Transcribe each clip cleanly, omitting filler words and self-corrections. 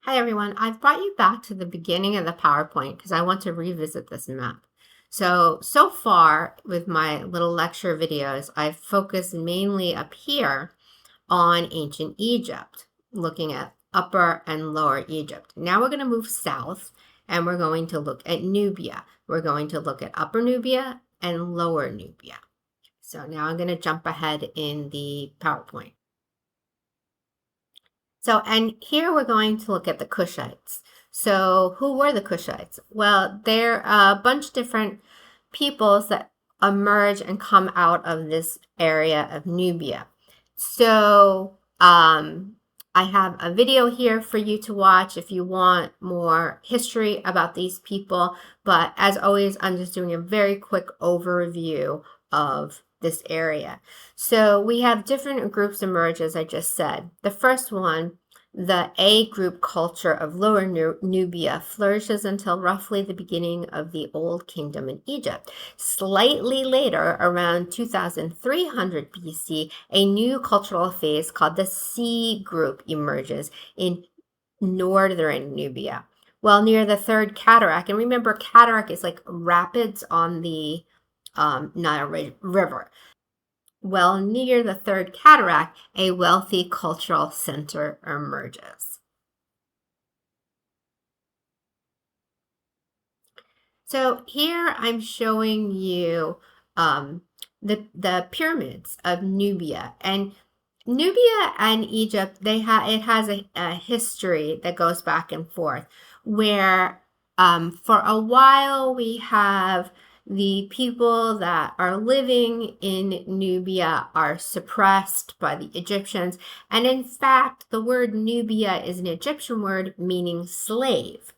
Hi everyone, I've brought you back to the beginning of the PowerPoint because I want to revisit this map. So far with my little lecture videos, I've focused mainly up here on ancient Egypt, looking at Upper and Lower Egypt. Now we're going to move south and we're going to look at Nubia. We're going to look at Upper Nubia and Lower Nubia. So now I'm going to jump ahead in the PowerPoint. And here we're going to look at the Kushites. So who were the Kushites? Well, they're a bunch of different peoples that emerge and come out of this area of Nubia. I have a video here for you to watch if you want more history about these people. But as always, I'm just doing a very quick overview of this area. So we have different groups emerge, as I just said. The first one, the A group culture of Lower Nubia, flourishes until roughly the beginning of the Old Kingdom in Egypt. Slightly later, around 2300 BC, a new cultural phase called the C group emerges in northern Nubia. Well, near the third cataract, and remember, cataract is like rapids on the Nile River. Well, near the third cataract, a wealthy cultural center emerges. So here I'm showing you the pyramids of Nubia. And Nubia and Egypt, it has a history that goes back and forth where for a while we have the people that are living in Nubia are suppressed by the Egyptians. And in fact, the word Nubia is an Egyptian word meaning slave.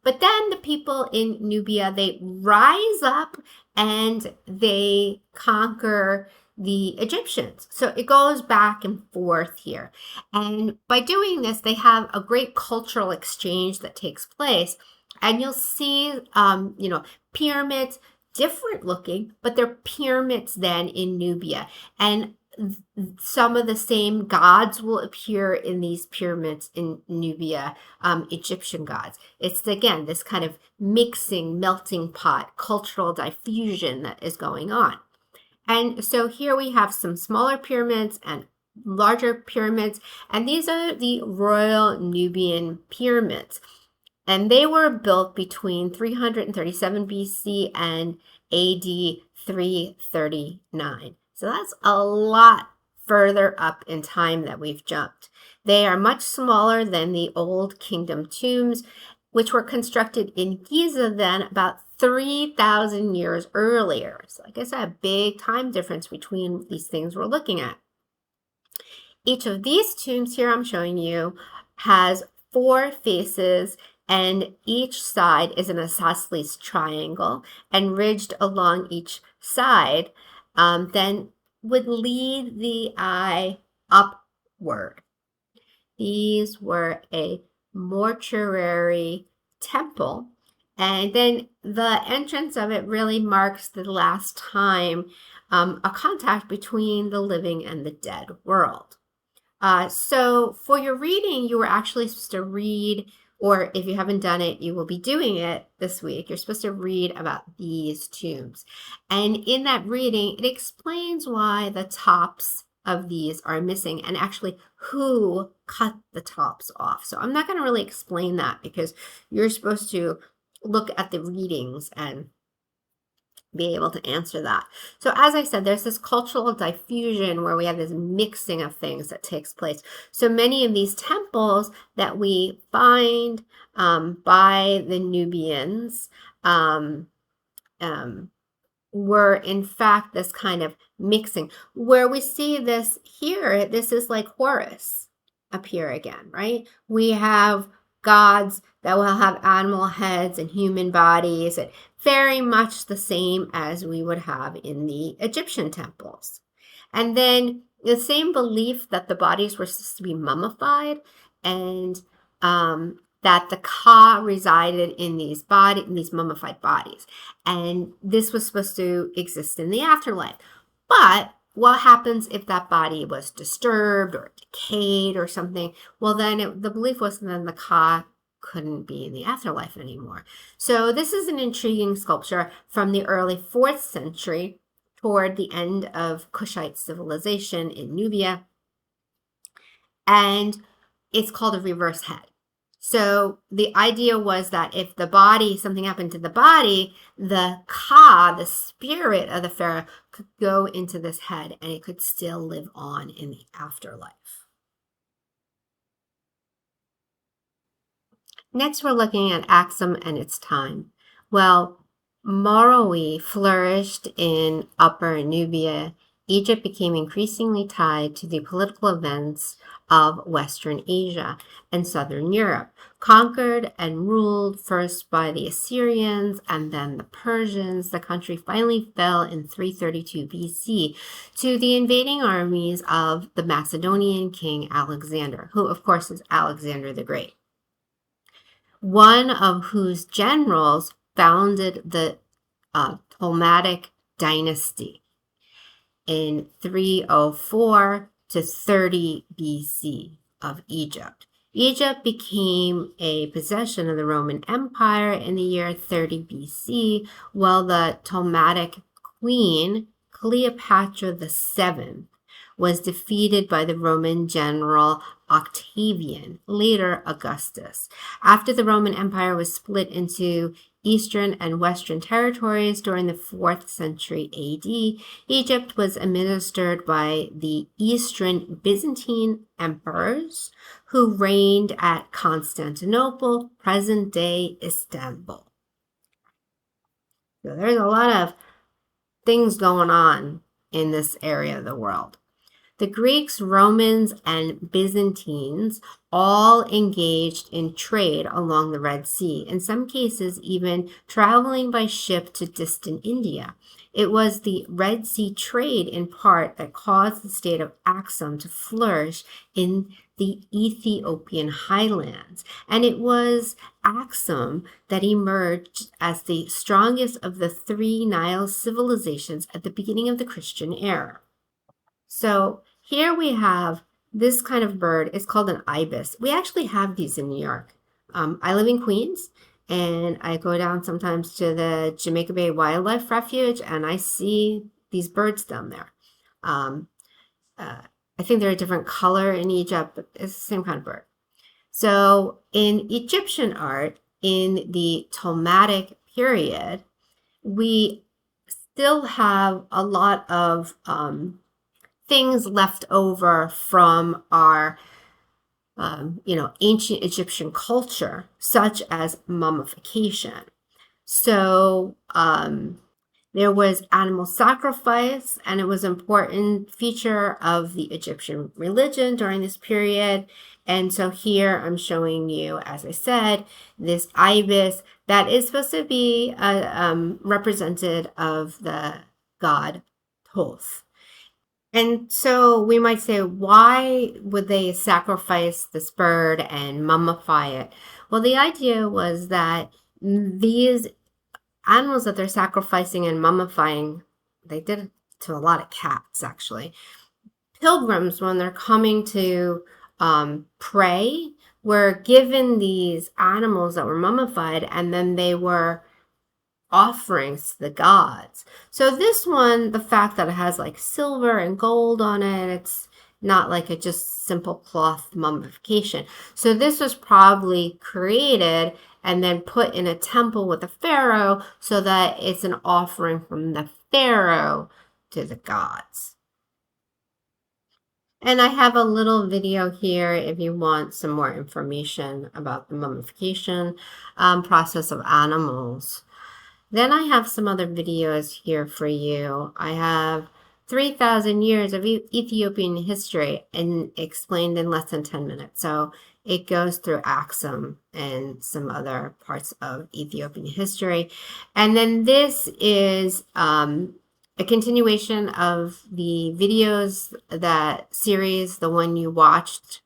But then the people in Nubia, they rise up and they conquer the Egyptians. So it goes back and forth here. And by doing this, they have a great cultural exchange that takes place. And you'll see, pyramids, different looking, but they're pyramids then in Nubia. And some of the same gods will appear in these pyramids in Nubia, Egyptian gods. It's, again, this kind of mixing, melting pot, cultural diffusion that is going on. And so here we have some smaller pyramids and larger pyramids, and these are the Royal Nubian pyramids. And they were built between 337 BC and AD 339. So that's a lot further up in time that we've jumped. They are much smaller than the Old Kingdom tombs, which were constructed in Giza then about 3,000 years earlier. So like I said, a big time difference between these things we're looking at. Each of these tombs here I'm showing you has 4 faces, and each side is an isosceles triangle, and ridged along each side then would lead the eye upward. These were a mortuary temple, and then the entrance of it really marks the last time a contact between the living and the dead world. So for your reading, you were actually supposed to read, or if you haven't done it, you will be doing it this week. You're supposed to read about these tombs. And in that reading, it explains why the tops of these are missing and actually who cut the tops off. So I'm not going to really explain that because you're supposed to look at the readings and be able to answer that. So as I said, there's this cultural diffusion where we have this mixing of things that takes place. So many of these temples that we find by the Nubians were in fact this kind of mixing. Where we see this here, this is like Horus appear again, right? We have gods that will have animal heads and human bodies, and very much the same as we would have in the Egyptian temples. And then the same belief that the bodies were supposed to be mummified, and that the Ka resided in these mummified bodies. And this was supposed to exist in the afterlife. But what happens if that body was disturbed or decayed or something? Well, then the belief was then the Ka couldn't be in the afterlife anymore. So this is an intriguing sculpture from the early 4th century toward the end of Kushite civilization in Nubia. And it's called a reverse head. So the idea was that if the body, something happened to the body, the Ka, the spirit of the pharaoh, could go into this head and it could still live on in the afterlife. Next, we're looking at Axum and its time. Well, Meroe flourished in Upper Nubia. Egypt became increasingly tied to the political events of Western Asia and Southern Europe, conquered and ruled first by the Assyrians and then the Persians. The country finally fell in 332 BC to the invading armies of the Macedonian king Alexander, who of course is Alexander the Great, one of whose generals founded the Ptolemaic dynasty in 304 to 30 BC of Egypt. Egypt became a possession of the Roman Empire in the year 30 BC, while the Ptolemaic queen Cleopatra VII was defeated by the Roman general Octavian, later Augustus. After the Roman Empire was split into Eastern and Western territories during the 4th century AD, Egypt was administered by the Eastern Byzantine emperors who reigned at Constantinople, present-day Istanbul. So there's a lot of things going on in this area of the world. The Greeks, Romans, and Byzantines all engaged in trade along the Red Sea, in some cases even traveling by ship to distant India. It was the Red Sea trade in part that caused the state of Axum to flourish in the Ethiopian highlands, and it was Axum that emerged as the strongest of the 3 Nile civilizations at the beginning of the Christian era. So here we have this kind of bird. It's called an ibis. We actually have these in New York. I live in Queens, and I go down sometimes to the Jamaica Bay Wildlife Refuge, and I see these birds down there. I think they're a different color in Egypt, but it's the same kind of bird. So in Egyptian art, in the Ptolemaic period, we still have a lot of things left over from our, ancient Egyptian culture, such as mummification. So there was animal sacrifice, and it was an important feature of the Egyptian religion during this period. And so here I'm showing you, as I said, this ibis that is supposed to be represented of the god Thoth. And so we might say, why would they sacrifice this bird and mummify it? Well, the idea was that these animals that they're sacrificing and mummifying, they did it to a lot of cats, actually. Pilgrims, when they're coming to pray, were given these animals that were mummified, and then they were offerings to the gods. So this one, the fact that it has like silver and gold on it, it's not like a just simple cloth mummification. So this was probably created and then put in a temple with the pharaoh so that it's an offering from the pharaoh to the gods. And I have a little video here if you want some more information about the mummification process of animals. Then I have some other videos here for you. I have 3,000 years of Ethiopian history and explained in less than 10 minutes. So it goes through Axum and some other parts of Ethiopian history. And then this is a continuation of the videos, that series, the one you watched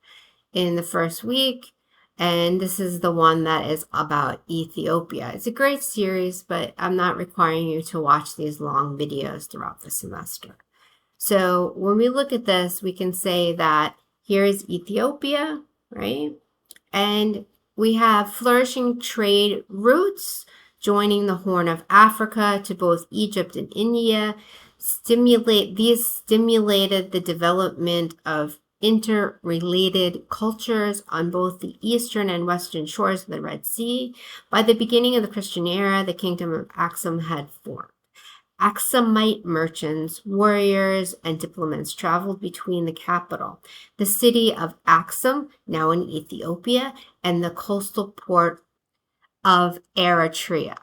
in the first week. And this is the one that is about Ethiopia. It's a great series, but I'm not requiring you to watch these long videos throughout the semester. So when we look at this, we can say that here is Ethiopia, right? And We have flourishing trade routes joining the Horn of Africa to both Egypt and India. These stimulated the development of interrelated cultures on both the eastern and western shores of the Red Sea. By the beginning of the Christian era, the kingdom of Axum had formed. Axumite merchants, warriors, and diplomats traveled between the capital, the city of Axum, now in Ethiopia, and the coastal port of Eritrea.